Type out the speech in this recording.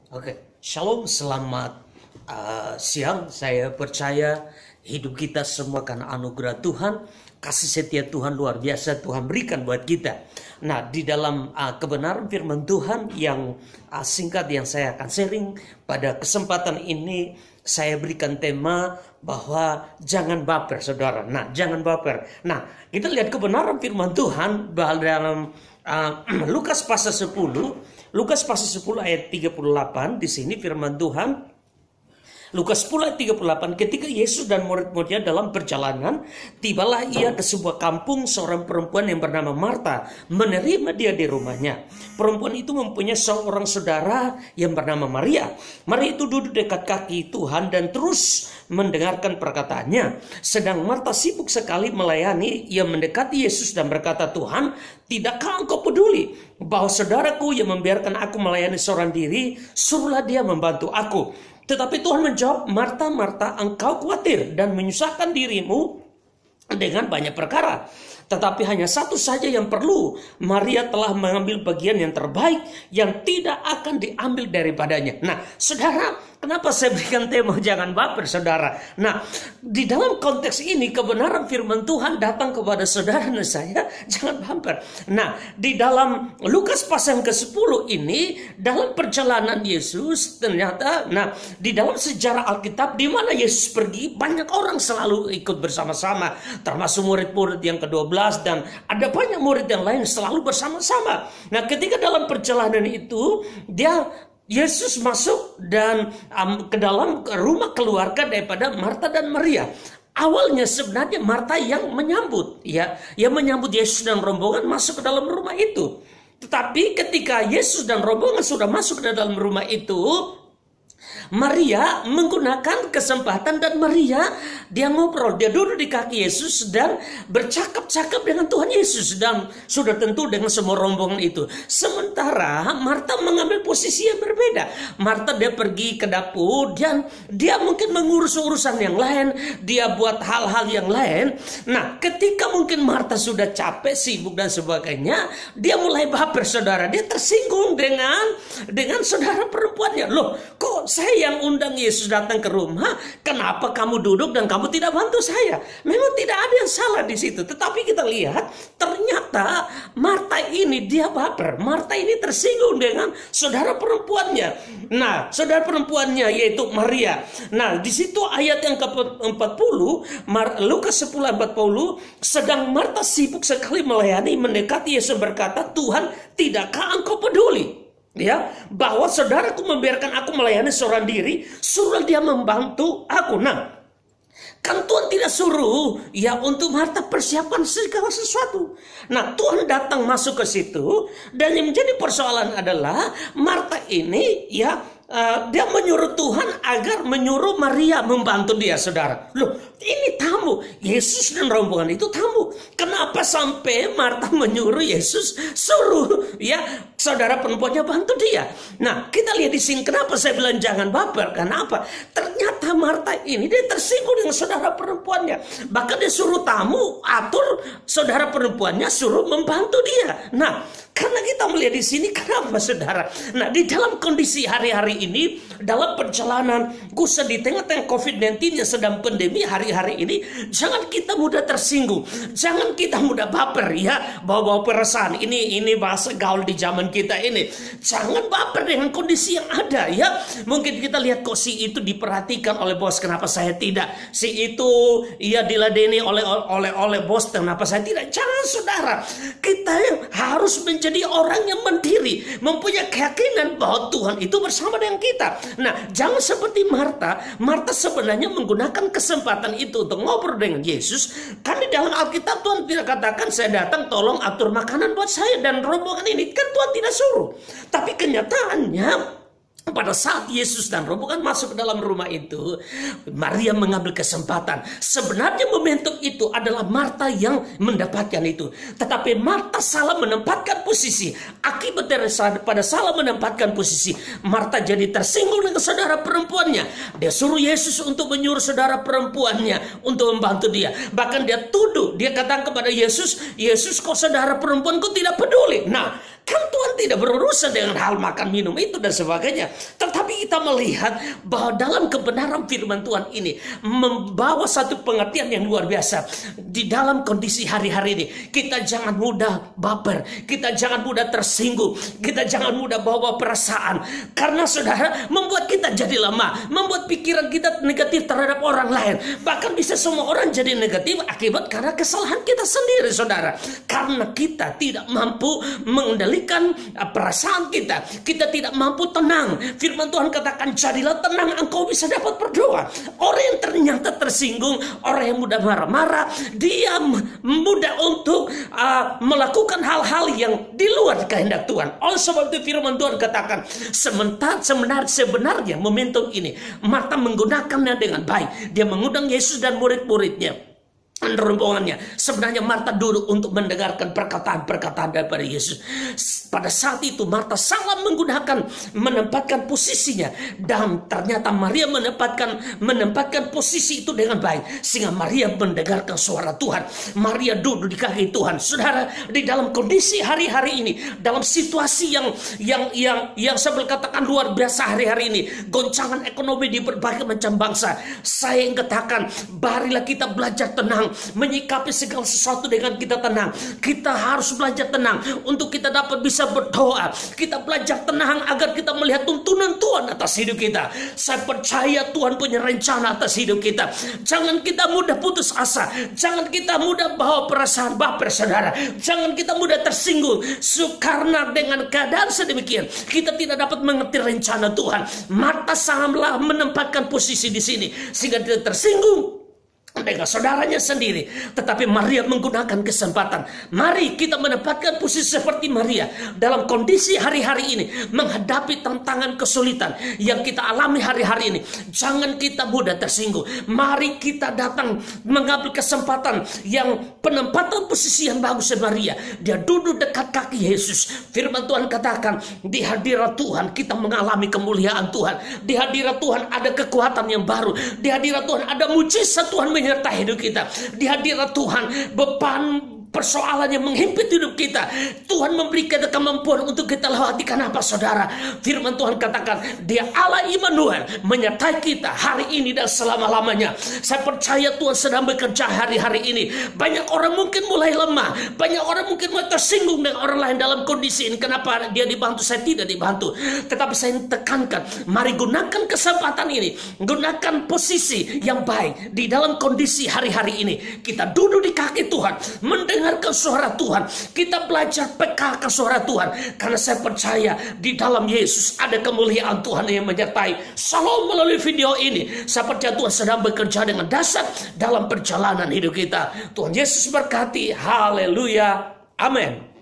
Oke, Shalom, selamat siang. Saya percaya hidup kita semua karena anugerah Tuhan, kasih setia Tuhan luar biasa Tuhan berikan buat kita. Nah, di dalam kebenaran firman Tuhan yang singkat yang saya akan sharing pada kesempatan ini, saya berikan tema bahwa jangan baper, saudara. Nah, jangan baper. Nah, kita lihat kebenaran firman Tuhan dalam Lukas pasal 10. Lukas pasal 10 ayat 38, di sini firman Tuhan. Lukas 10 ayat 38, ketika Yesus dan murid-muridnya dalam perjalanan, tibalah ia ke sebuah kampung. Seorang perempuan yang bernama Marta menerima dia di rumahnya. Perempuan itu mempunyai seorang saudara yang bernama Maria. Maria itu duduk dekat kaki Tuhan dan terus mendengarkan perkataannya. Sedang Marta sibuk sekali melayani. Ia mendekati Yesus dan berkata, "Tuhan, tidakkah engkau peduli bahwa saudaraku yang membiarkan aku melayani seorang diri, suruhlah dia membantu aku?" Tetapi Tuhan menjawab, "Marta, Marta, engkau khawatir dan menyusahkan dirimu dengan banyak perkara. Tetapi hanya satu saja yang perlu. Maria telah mengambil bagian yang terbaik yang tidak akan diambil daripadanya." Nah, saudara, kenapa saya berikan tema jangan baper, saudara? Nah, di dalam konteks ini kebenaran firman Tuhan datang kepada saudara dan saya, jangan baper. Nah, di dalam Lukas pasal ke-10 ini, dalam perjalanan Yesus ternyata, nah, di dalam sejarah Alkitab di mana Yesus pergi, banyak orang selalu ikut bersama-sama, termasuk murid-murid yang ke-12 dan ada banyak murid yang lain selalu bersama-sama. Nah, ketika dalam perjalanan itu, Yesus masuk dan ke dalam rumah keluarga daripada Marta dan Maria. Awalnya sebenarnya Marta yang menyambut, yang menyambut Yesus dan rombongan masuk ke dalam rumah itu. Tetapi ketika Yesus dan rombongan sudah masuk ke dalam rumah itu, Maria menggunakan kesempatan dan Maria dia ngobrol, dia duduk di kaki Yesus dan bercakap-cakap dengan Tuhan Yesus dan sudah tentu dengan semua rombongan itu. Sementara Marta mengambil posisi yang berbeda. Marta dia pergi ke dapur dan dia mungkin mengurus urusan yang lain, dia buat hal-hal yang lain. Nah, ketika mungkin Marta sudah capek, sibuk dan sebagainya, dia mulai baper, saudara. Dia tersinggung dengan saudara perempuannya. Loh, kok saya yang undang Yesus datang ke rumah, kenapa kamu duduk dan kamu tidak bantu saya? Memang tidak ada yang salah di situ. Tetapi kita lihat ternyata Marta ini dia baper. Marta ini tersinggung dengan saudara perempuannya. Nah, saudara perempuannya yaitu Maria. Nah, di situ ayat yang ke-40, Lukas 10 ayat 40, sedang Marta sibuk sekali melayani, mendekati Yesus berkata, "Tuhan, tidakkah engkau peduli bahwa saudaraku membiarkan aku melayani seorang diri, suruh dia membantu aku?" Nah, kan Tuhan tidak suruh untuk Marta persiapkan segala sesuatu. Nah, Tuhan datang masuk ke situ dan yang menjadi persoalan adalah Marta ini dia menyuruh Tuhan agar menyuruh Maria membantu dia, saudara. Loh, ini tamu. Yesus dan rombongan itu tamu. Kenapa sampai Marta menyuruh Yesus suruh saudara perempuannya bantu dia? Nah, kita lihat di sini kenapa saya bilang jangan baper. Kenapa? Ternyata Marta ini dia tersinggung dengan saudara perempuannya. Bahkan dia suruh tamu atur saudara perempuannya suruh membantu dia. Nah, karena kita melihat di sini kenapa, saudara? Nah, di dalam kondisi hari-hari ini, dalam perjalanan khusus di tengah-tengah COVID-19 yang sedang pandemi hari-hari ini, jangan kita mudah tersinggung, jangan kita mudah baper bawa-bawa perasaan. Ini bahasa gaul di zaman kita ini. Jangan baper dengan kondisi yang ada Mungkin kita lihat kok si itu diperhatikan oleh bos, kenapa saya tidak? Si itu diladeni oleh bos, kenapa saya tidak? Jangan, saudara. Kita harus menjadi orang yang mandiri, mempunyai keyakinan bahwa Tuhan itu bersama dengan kita. Nah, jangan seperti Marta. Marta sebenarnya menggunakan kesempatan itu untuk ngobrol dengan Yesus. Kan di dalam Alkitab Tuhan tidak katakan saya datang tolong atur makanan buat saya dan rombongan ini. Kan Tuhan tidak suruh. Tapi kenyataannya pada saat Yesus dan rombongan masuk ke dalam rumah itu, Maria mengambil kesempatan. Sebenarnya momentum itu adalah Marta yang mendapatkan itu. Tetapi Marta salah menempatkan posisi. Akibat dari pada salah menempatkan posisi, Marta jadi tersinggung dengan saudara perempuannya. Dia suruh Yesus untuk menyuruh saudara perempuannya untuk membantu dia. Bahkan dia tuduh, dia katakan kepada Yesus, "Yesus, kok saudara perempuanku tidak peduli?" Nah, kan Tuhan tidak berurusan dengan hal makan minum itu dan sebagainya. Tetapi Tetapi kita melihat bahwa dalam kebenaran firman Tuhan ini membawa satu pengertian yang luar biasa. Di dalam kondisi hari-hari ini, kita jangan mudah baper, kita jangan mudah tersinggung, kita jangan mudah bawa perasaan. Karena saudara, membuat kita jadi lemah, membuat pikiran kita negatif terhadap orang lain. Bahkan bisa semua orang jadi negatif akibat karena kesalahan kita sendiri, saudara. Karena kita tidak mampu mengendalikan perasaan kita. Kita tidak mampu tenang. Firman Tuhan katakan, jadilah tenang, engkau bisa dapat berdoa. Orang yang ternyata tersinggung, orang yang mudah marah-marah, dia mudah untuk melakukan hal-hal yang di luar kehendak Tuhan. Oleh sebab itu firman Tuhan katakan, sebenarnya momentum ini Marta menggunakannya dengan baik. Dia mengundang Yesus dan murid-muridnya, rombongannya. Sebenarnya Marta duduk untuk mendengarkan perkataan-perkataan daripada Yesus. Pada saat itu Marta salah menempatkan posisinya, dan ternyata Maria menempatkan posisi itu dengan baik, sehingga Maria mendengarkan suara Tuhan. Maria duduk di kaki Tuhan. Saudara, di dalam kondisi hari-hari ini, dalam situasi yang saya boleh katakan luar biasa hari-hari ini, goncangan ekonomi di berbagai macam bangsa, saya yang katakan, marilah kita belajar tenang, menyikapi segala sesuatu dengan kita tenang. Kita harus belajar tenang untuk kita dapat bisa berdoa. Kita belajar tenang agar kita melihat tuntunan Tuhan atas hidup kita. Saya percaya Tuhan punya rencana atas hidup kita. Jangan kita mudah putus asa. Jangan kita mudah bawa perasaan baper, saudara. Jangan kita mudah tersinggung. Karena dengan keadaan sedemikian, kita tidak dapat mengerti rencana Tuhan. Marta sangatlah menempatkan posisi di sini sehingga tidak tersinggung dengan saudaranya sendiri. Tetapi Maria menggunakan kesempatan. Mari kita menempatkan posisi seperti Maria dalam kondisi hari-hari ini, menghadapi tantangan kesulitan yang kita alami hari-hari ini. Jangan kita mudah tersinggung. Mari kita datang mengambil kesempatan yang penempatan posisi yang bagus. Maria, dia duduk dekat kaki Yesus. Firman Tuhan katakan, di hadirat Tuhan kita mengalami kemuliaan Tuhan. Di hadirat Tuhan ada kekuatan yang baru. Di hadirat Tuhan ada mujizat Tuhan menyertai hidup kita. Di hadirat Tuhan beban persoalan yang menghimpit hidup kita, Tuhan memberikan kemampuan untuk kita lewati. Kenapa, saudara? Firman Tuhan katakan, Dia Allah Immanuel menyertai kita hari ini dan selama-lamanya. Saya percaya Tuhan sedang bekerja hari-hari ini. Banyak orang mungkin mulai lemah, banyak orang mungkin mulai tersinggung dengan orang lain dalam kondisi ini. Kenapa dia dibantu, saya tidak dibantu? Tetapi saya tekankan, mari gunakan kesempatan ini, gunakan posisi yang baik di dalam kondisi hari-hari ini. Kita duduk di kaki Tuhan, mendengarkan suara Tuhan. Kita belajar peka ke suara Tuhan. Karena saya percaya di dalam Yesus ada kemuliaan Tuhan yang menyertai. Shalom. Melalui video ini, saya percaya Tuhan sedang bekerja dengan dasar dalam perjalanan hidup kita. Tuhan Yesus berkati. Haleluya. Amin.